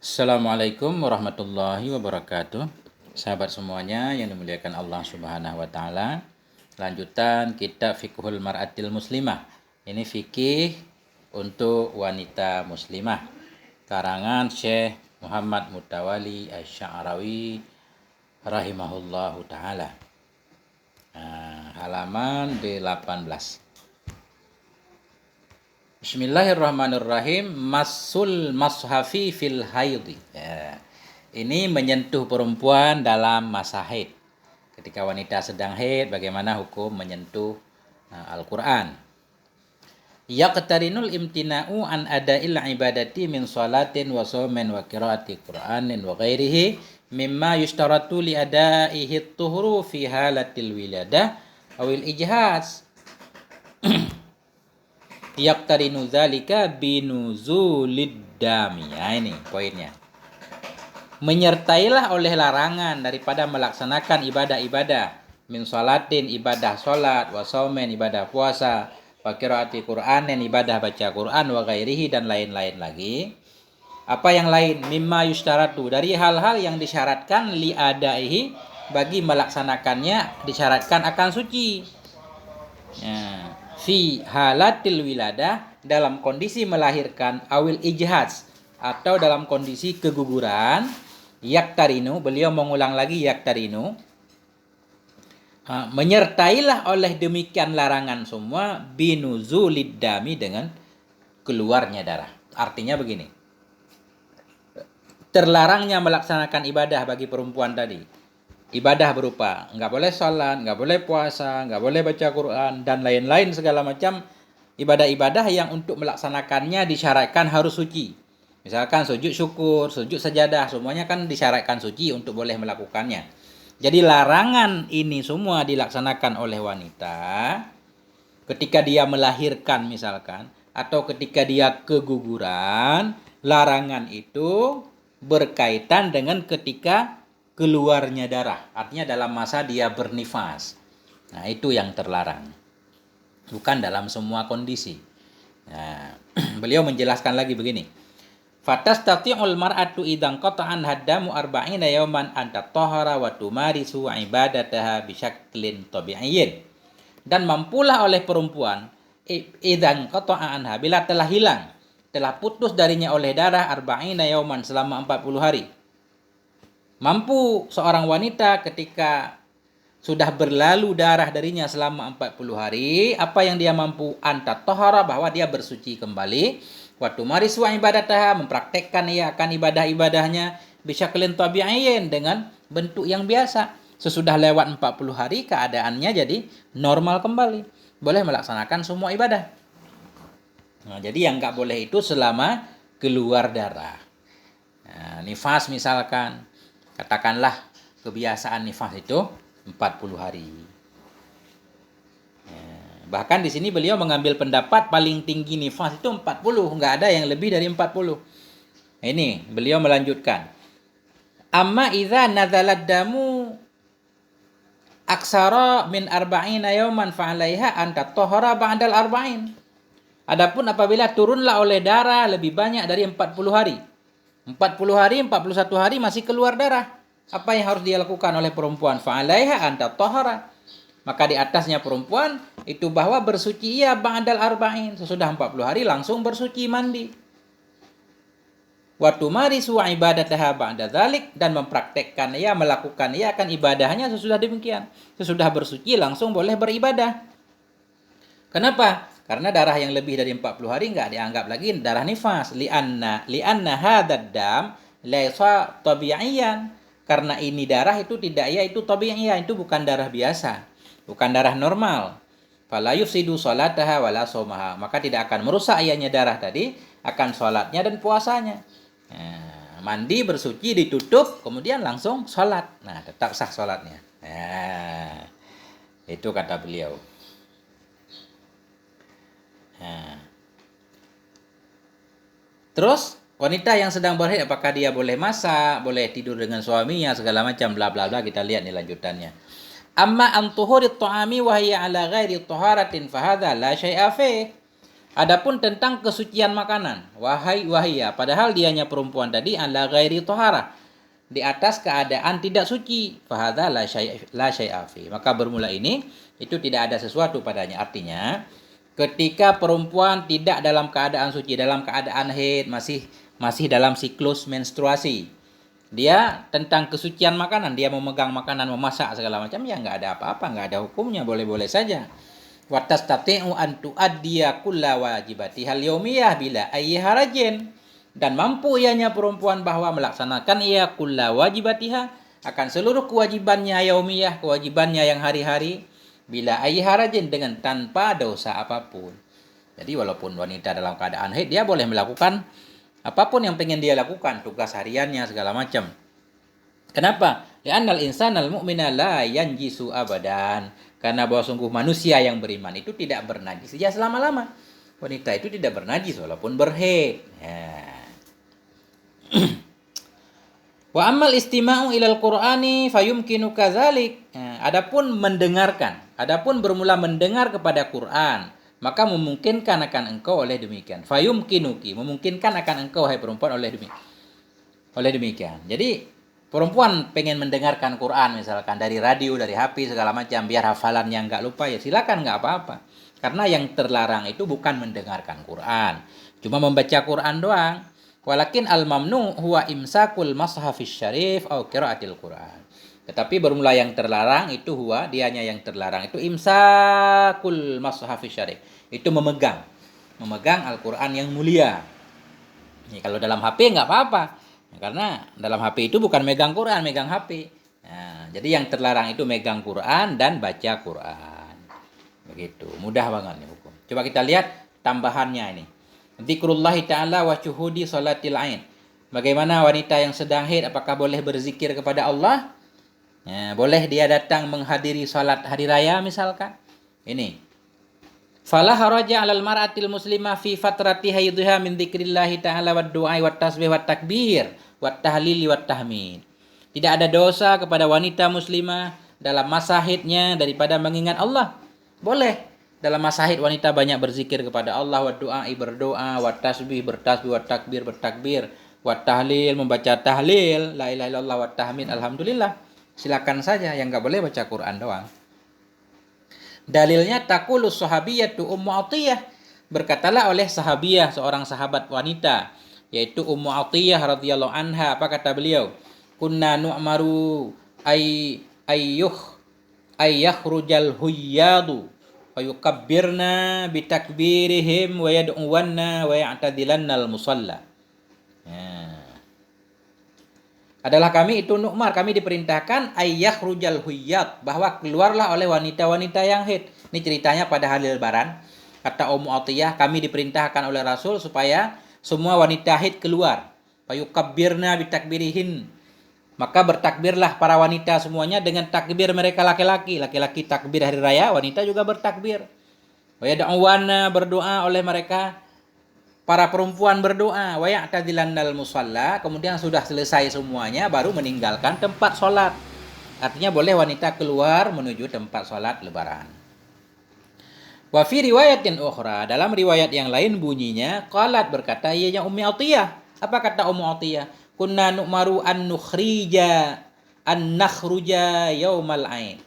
Assalamualaikum warahmatullahi wabarakatuh. Sahabat semuanya yang dimuliakan Allah Subhanahu wa taala. Lanjutan kitab Fiqhul Mar'atil Muslimah. Ini fikih untuk wanita muslimah. Karangan Syekh Muhammad Mutawali Asy-Sya'rawi rahimahullahu taala. Halaman 18. Bismillahirrahmanirrahim. Masul mashafi fil haidhi. Ini menyentuh perempuan dalam masa haid. Ketika wanita sedang haid, bagaimana hukum menyentuh Al-Quran. Yaqtarinul imtina'u an ada'il ibadati min salatin wa shaumin wa qiraati Qur'anin wa ghairihi mimma yushtaratu li ada'ihi tuhru fi halatil wiladah awil ijhaz. Yaqtarinu dzalika binuzulid dami. Ini poinnya. Menyertailah oleh larangan daripada melaksanakan ibadah-ibadah min sholatin ibadah salat, wa shaumin ibadah puasa, wa qiraati Qur'anin ibadah baca Quran, wa ghairihi dan lain-lain lagi. Apa yang lain? Mimma yushtaratu, dari hal-hal yang disyaratkan li adaihi, bagi melaksanakannya disyaratkan akan suci. Fi halatil wiladah, dalam kondisi melahirkan, awil ijhaz, atau dalam kondisi keguguran. Yaktarinu, beliau mengulang lagi yaktarinu, menyertailah oleh demikian larangan semua binuzulid dami, dengan keluarnya darah. Artinya begini, terlarangnya melaksanakan ibadah bagi perempuan tadi, ibadah berupa nggak boleh sholat, nggak boleh puasa, nggak boleh baca Quran, dan lain-lain segala macam ibadah-ibadah yang untuk melaksanakannya disyaratkan harus suci. Misalkan sujud syukur, sujud sajadah, semuanya kan disyaratkan suci untuk boleh melakukannya. Jadi larangan ini semua dilaksanakan oleh wanita ketika dia melahirkan misalkan, atau ketika dia keguguran. Larangan itu berkaitan dengan ketika keluarnya darah, artinya dalam masa dia bernifas. Nah, itu yang terlarang, bukan dalam semua kondisi. Nah, beliau menjelaskan lagi begini. Fatastati'ul mar'atu idzan qata'an haddamu arba'ina yawman an tatahhara wa tumarisu ibadataha bisyaklin tabi'iyyin. Dan mampulah oleh perempuan idzan qata'an, bila telah hilang, telah putus darinya oleh darah arba'ina yawman, selama 40 hari. Mampu seorang wanita ketika sudah berlalu darah darinya selama 40 hari, apa yang dia mampu? Anta tohara, bahwa dia bersuci kembali. Waktu marisu ibadataha, mempraktekkan ia akan ibadah-ibadahnya bisyaklin tabi'iyyin, dengan bentuk yang biasa. Sesudah lewat 40 hari keadaannya jadi normal kembali, boleh melaksanakan semua ibadah. Nah, jadi yang nggak boleh itu selama keluar darah. Nah, nifas misalkan, katakanlah kebiasaan nifas itu 40 hari. Bahkan di sini beliau mengambil pendapat paling tinggi nifas itu 40, nggak ada yang lebih dari 40. Ini beliau melanjutkan. Amma idza nazalad damu aksara min arba'ina yawman fa 'alaiha an tatahhara ba'dal arba'in. Adapun apabila turunlah oleh darah lebih banyak dari 40 hari. 40 hari, 41 hari masih keluar darah. Apa yang harus dia lakukan oleh perempuan? Fa 'alaiha an tatahhara. Maka di atasnya perempuan itu bahwa bersuci ia ba'dal arba'in, sesudah 40 hari langsung bersuci mandi. Wa tumarisu ibadataha ba'da dzalik, dan mempraktekkan ia, melakukan ia akan ibadahnya sesudah demikian. Sesudah bersuci langsung boleh beribadah. Kenapa? Karena darah yang lebih dari 40 hari enggak dianggap lagi darah nifas. Li'anna hadzal dam laisa tabi'iyan. Karena ini darah itu tidak, ya itu tabi'iyah, itu bukan darah biasa, bukan darah normal. Fala yufsidu salataha wala shaumaha, maka tidak akan merusak ianya darah tadi akan salatnya dan puasanya. Nah, mandi, bersuci, ditutup, kemudian langsung salat. Nah, tetap sah salatnya. Nah, itu kata beliau. Nah. Terus wanita yang sedang berhaid, apakah dia boleh masak, boleh tidur dengan suaminya, segala macam bla bla bla, kita lihat nih lanjutannya. Amma an tuhurit ta'ami wa hiya ala ghairi taharatin fa hadza la syai'a fi. Adapun tentang kesucian makanan, wahai wahia, padahal dianya perempuan tadi ala ghairi tohara, di atas keadaan tidak suci, fahadha la syai'a fi. Maka bermula ini itu tidak ada sesuatu padanya. Artinya ketika perempuan tidak dalam keadaan suci, dalam keadaan haid, masih dalam siklus menstruasi, dia tentang kesucian makanan, dia memegang makanan, memasak segala macam, ya nggak ada apa-apa, nggak ada hukumnya, boleh-boleh saja. Wa tastati'u an tu'addiya kulla wajibatihal yaumiyah bila ayyi harajin, dan mampu ianya perempuan bahwa melaksanakan ia kulla wajibatiha, akan seluruh kewajibannya yaumiyah, kewajibannya yang hari-hari, bila ayyi harajin, dengan tanpa dosa apapun. Jadi walaupun wanita dalam keadaan haid, dia boleh melakukan apapun yang pengen dia lakukan, tugas hariannya segala macam. Kenapa? Li'annal insanal mu'mina la yanjisu abadan. Karena bahwa sungguh manusia yang beriman itu tidak bernajis sejak selama-lama. Wanita itu tidak bernajis walaupun berhaid. Ya. Wa ammal istima'u ilal Qur'ani fayumkinu kadzalik. Adapun mendengarkan, adapun bermula mendengar kepada Quran, maka memungkinkan akan engkau oleh demikian. Fayumkinuki, memungkinkan akan engkau hai perempuan oleh demikian. Jadi perempuan pengen mendengarkan Quran misalkan dari radio, dari HP segala macam, biar hafalannya nggak lupa, ya silakan, nggak apa-apa. Karena yang terlarang itu bukan mendengarkan Quran, cuma membaca Quran doang. Walakin al-mamnu huwa imsakul mashafis syarif au qiraatil Quran. Tetapi bermula yang terlarang itu dianya yang terlarang itu imsakul mashafis syarif. Itu memegang Al-Quran yang mulia. Ini kalau dalam HP nggak apa-apa. Karena dalam HP itu bukan megang Quran, megang HP. Nah, jadi yang terlarang itu megang Quran dan baca Quran. Begitu, mudah banget nih hukum. Coba kita lihat tambahannya ini. Dzikrullahi ta'ala wa syuhudi salatil ain. Bagaimana wanita yang sedang haid, apakah boleh berzikir kepada Allah? Nah, boleh dia datang menghadiri salat hari raya misalkan. Ini. Fala haraja 'alal mar'atil muslimah fi fatrati haidhiha min dzikrillahi ta'ala wad du'a wat tasbih wat takbir wat tahlil wat tahmid. Tidak ada dosa kepada wanita muslimah dalam masa haidnya daripada mengingat Allah. Boleh dalam masa haid wanita banyak berzikir kepada Allah, wad du'a berdoa, wat tasbih bertasbih, wat takbir bertakbir, wat tahlil membaca tahlil, la ilaha illallah, wat tahmid alhamdulillah. Silakan saja, yang enggak boleh baca Quran doang. Dalilnya taqulus sahabiyatu Ummu Atiyah, berkatalah oleh sahabiyah, seorang sahabat wanita, yaitu Ummu Atiyah radhiyallahu anha, apa kata beliau? Kunna nu'maru ayyakhrujal huyyadu wa yukabbirna bitakbirihim wa yad'uwanna wa ya'tadilannal musalla. Adalah kami itu nu'mar, kami diperintahkan ayyakhrujal huyyad, bahwa keluarlah oleh wanita-wanita yang haid. Ini ceritanya pada hari lebaran. Kata Ummu Atiyah, kami diperintahkan oleh Rasul supaya semua wanita haid keluar. Fayukabbirna bitakbirihin. Maka bertakbirlah para wanita semuanya dengan takbir mereka laki-laki. Laki-laki takbir hari raya, wanita juga bertakbir. Wa yad'uwanna, berdoa oleh mereka. Para perempuan berdoa, wa ya'tadilannal musalla, kemudian sudah selesai semuanya baru meninggalkan tempat sholat. Artinya boleh wanita keluar menuju tempat sholat lebaran. Wa fi riwayatin ukhra, dalam riwayat yang lain bunyinya, qalat, berkata ianya Ummi Atiyah. Apa kata Ummu Atiyah? Kunna nu'maru an nakhruja yaumal ain.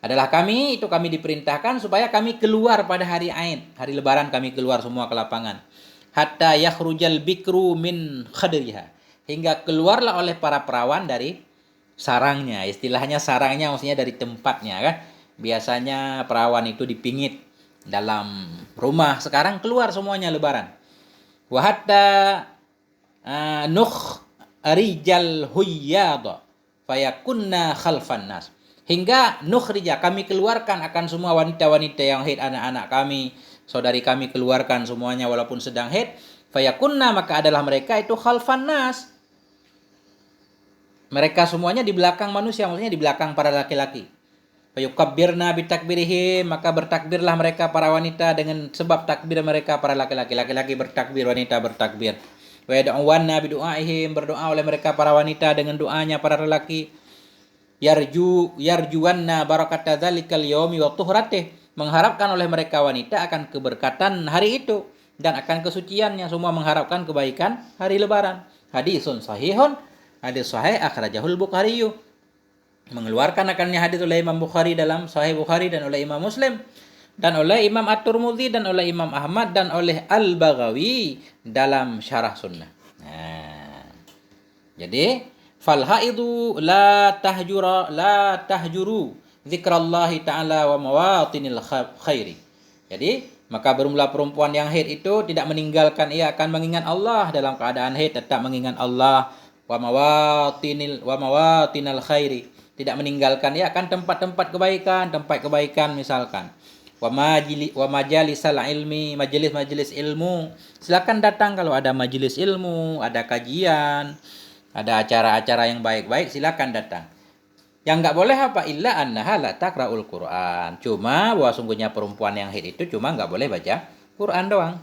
Adalah kami diperintahkan supaya kami keluar pada hari Ain, hari lebaran, kami keluar semua ke lapangan. Hatta yakhrujal bikru min khadriha, hingga keluarlah oleh para perawan dari sarangnya. Istilahnya sarangnya maksudnya dari tempatnya kan. Biasanya perawan itu dipingit dalam rumah, sekarang keluar semuanya lebaran. Wa hatta nukhrijal huyyad fayakunna khalfan nas, hingga nukhrija, kami keluarkan akan semua wanita-wanita yang haid, anak-anak kami, saudari kami keluarkan semuanya walaupun sedang haid. Fayakunna, maka adalah mereka itu khalfan nas, mereka semuanya di belakang manusia, maksudnya di belakang para laki-laki. Fayukabbirna bitakbirihim, maka bertakbirlah mereka para wanita dengan sebab takbir mereka para laki-laki. Laki-laki bertakbir, wanita bertakbir. Wa yad'uwanna bidu'aihim, berdoa oleh mereka para wanita dengan doanya para lelaki. Yarjuwanna barakata dzalikal yaumi wa tuhratih, mengharapkan oleh mereka wanita akan keberkatan hari itu dan akan kesuciannya. Semua mengharapkan kebaikan hari lebaran. Hadisun sahihun, hadis sahih akhrajahul Bukhari. Mengeluarkan akannya hadis oleh Imam Bukhari dalam Sahih Bukhari dan oleh Imam Muslim dan oleh Imam At-Tirmidzi dan oleh Imam Ahmad dan oleh Al-Baghawi dalam Syarah Sunnah. Nah, jadi fal haidu la tahjuru zikrallahi ta'ala wa mawatinil khairi. Jadi maka bermula perempuan yang haid itu tidak meninggalkan, ia akan mengingat Allah dalam keadaan haid, tetap mengingat Allah wa mawatinil khairi. Tidak meninggalkan, ia akan tempat-tempat kebaikan misalkan. Wa majalisal ilmi, majelis-majelis ilmu. Silakan datang kalau ada majelis ilmu, ada kajian, ada acara-acara yang baik-baik, silakan datang. Yang enggak boleh apa? Illa annaha la taqra'ul Qur'an. Cuma bahwa sungguhnya perempuan yang haid itu cuma enggak boleh baca Quran doang.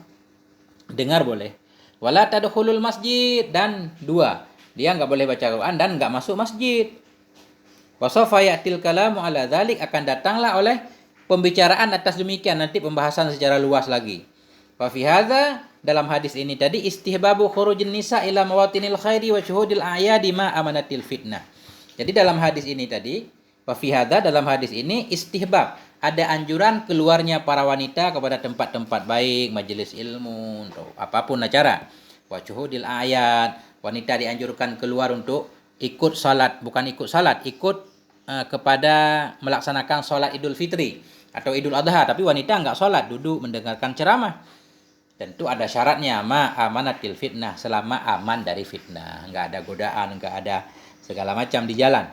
Dengar boleh. Wala tadkhulul masjid, dan dua, dia enggak boleh baca Quran dan enggak masuk masjid. Wasofa ya'til kalamu ala dzalik, akan datanglah oleh pembicaraan atas demikian, nanti pembahasan secara luas lagi. Wa fi hadza, dalam hadis ini tadi, istihbabu khurujin nisa ila mawatinil khairi wa syuhudil a'yadi ma amanatil fitnah. Jadi dalam hadis ini tadi, wa fi hadza, dalam hadis ini istihbab, ada anjuran keluarnya para wanita kepada tempat-tempat baik, majelis ilmu, atau apapun acara. Wa syuhudil a'yad, wanita dianjurkan keluar untuk ikut salat, bukan ikut salat, ikut kepada melaksanakan salat Idul Fitri atau Idul Adha, tapi wanita enggak salat, duduk mendengarkan ceramah. Tentu ada syaratnya, ma amanatil fitnah, selama aman dari fitnah, enggak ada godaan, enggak ada segala macam di jalan.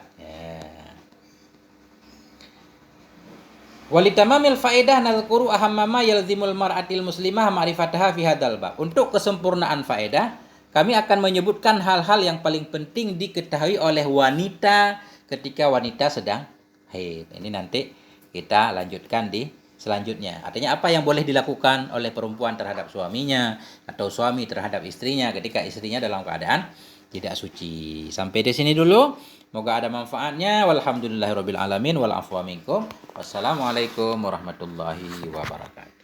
Walitamamil faedah nadhkuru ahamma ma yalzimul mar'atil muslimah ma'rifataha fi hadzal bab. Untuk kesempurnaan faedah, kami akan menyebutkan hal-hal yang paling penting diketahui oleh wanita ketika wanita sedang haid. Ini nanti kita lanjutkan di selanjutnya. Artinya apa yang boleh dilakukan oleh perempuan terhadap suaminya atau suami terhadap istrinya ketika istrinya dalam keadaan tidak suci. Sampai di sini dulu. Semoga ada manfaatnya. Walhamdulillahirabbil alamin wal afwa minkum. Wassalamualaikum warahmatullahi wabarakatuh.